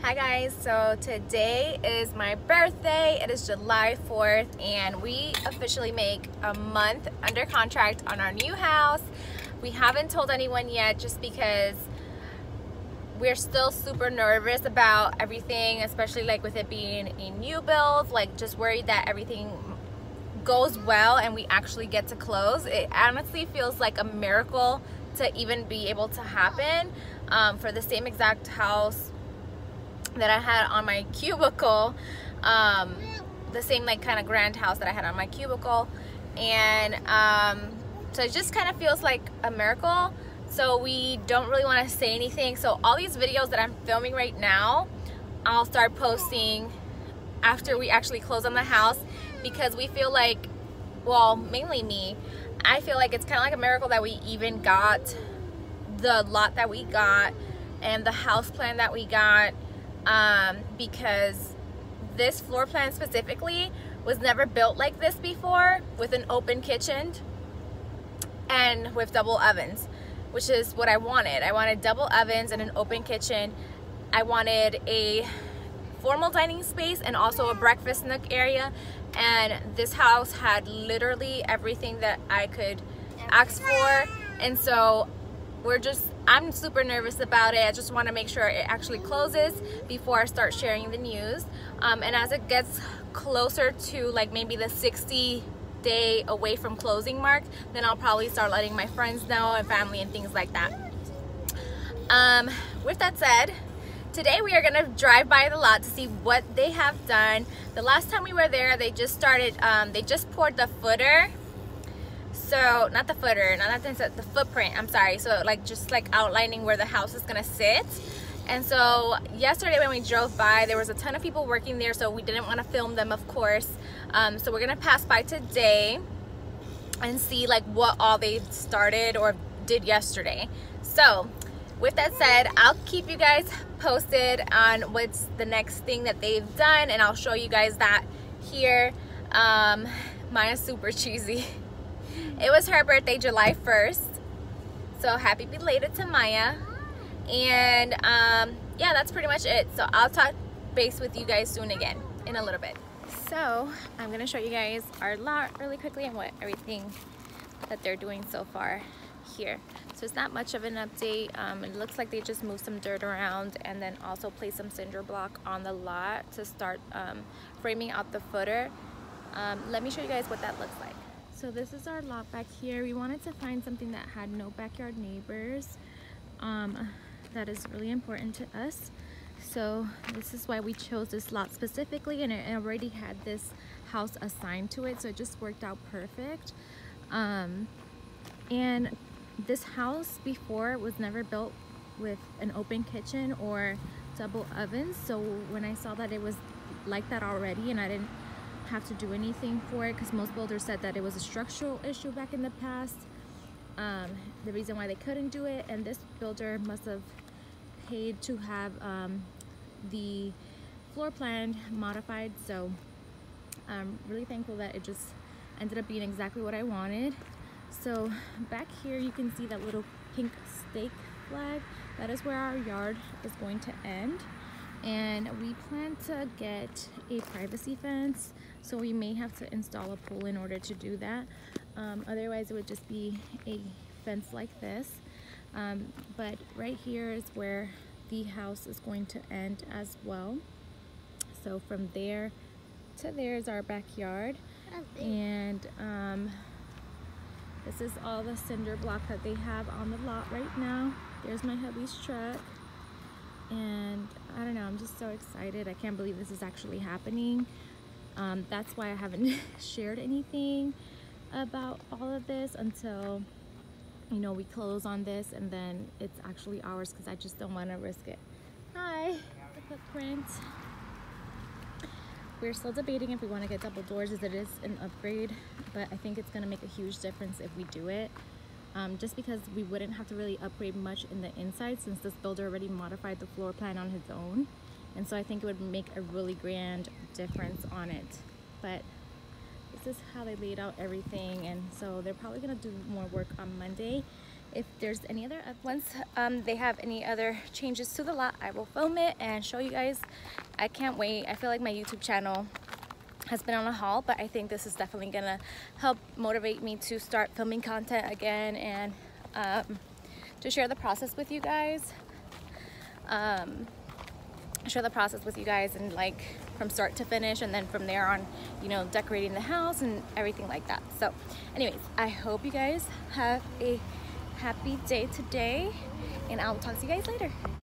Hi guys, so today is my birthday. It is July 4th and we officially make a month under contract on our new house. We haven't told anyone yet just because we're still super nervous about everything, especially like with it being a new build, like just worried that everything goes well and we actually get to close. It honestly feels like a miracle to even be able to happen for the same exact house that I had on my cubicle, the same like kind of grand house that I had on my cubicle, and so it just kind of feels like a miracle. So we don't really want to say anything. So all these videos that I'm filming right now, I'll start posting after we actually close on the house, because we feel like, well, mainly me, I feel like it's kind of like a miracle that we even got the lot that we got and the house plan that we got, because this floor plan specifically was never built like this before, with an open kitchen and with double ovens, which is what I wanted. I wanted double ovens and an open kitchen. I wanted a formal dining space and also a breakfast nook area, and this house had literally everything that I could ask for. And so I'm super nervous about it. I just want to make sure it actually closes before I start sharing the news. And as it gets closer to like maybe the 60-day away from closing mark, then I'll probably start letting my friends know and family and things like that. With that said, today we are gonna drive by the lot to see what they have done. The last time we were there, they just started, they just poured the footer. So, not the footer, not that, the footprint, I'm sorry. So like just like outlining where the house is gonna sit. And so yesterday when we drove by, there was a ton of people working there, so we didn't want to film them, of course. So we're gonna pass by today and see like what all they started or did yesterday. So with that said, I'll keep you guys posted on what's the next thing that they've done, and I'll show you guys that here. Maya's super cheesy. It was her birthday, July 1st. So happy belated to Maya. And yeah, that's pretty much it. So I'll touch base with you guys soon again in a little bit. So I'm gonna show you guys our lot really quickly and what everything that they're doing so far here. So it's not much of an update. It looks like they just moved some dirt around and then also placed some cinder block on the lot to start framing out the footer. Let me show you guys what that looks like. So this is our lot back here. We wanted to find something that had no backyard neighbors. That is really important to us. So this is why we chose this lot specifically, and it already had this house assigned to it, so it just worked out perfect. And this house before was never built with an open kitchen or double ovens. So when I saw that it was like that already and I didn't have to do anything for it, because most builders said that it was a structural issue back in the past, the reason why they couldn't do it, and this builder must have paid to have the floor plan modified. So I'm really thankful that it just ended up being exactly what I wanted. So back here you can see that little pink stake flag. That is where our yard is going to end, and we plan to get a privacy fence, so we may have to install a pool in order to do that. Otherwise it would just be a fence like this. But right here is where the house is going to end as well. So from there to there is our backyard. And this is all the cinder block that they have on the lot right now. There's my hubby's truck. And I don't know, I'm just so excited. I can't believe this is actually happening. That's why I haven't shared anything about all of this until, you know, we close on this and then it's actually ours, because I just don't want to risk it. Hi, the footprint. We're still debating if we want to get double doors, as it is an upgrade, but I think it's going to make a huge difference if we do it. Just because we wouldn't have to really upgrade much in the inside, since this builder already modified the floor plan on his own, and so I think it would make a really grand difference on it. But this is how they laid out everything, and so they're probably gonna do more work on Monday, if there's any other, once they have any other changes to the lot, I will film it and show you guys. I can't wait. I feel like my YouTube channel has been on a haul, but I think this is definitely gonna help motivate me to start filming content again and to share the process with you guys. Share the process with you guys, and like from start to finish, and then from there on, you know, decorating the house and everything like that. So anyways, I hope you guys have a happy day today, and I'll talk to you guys later.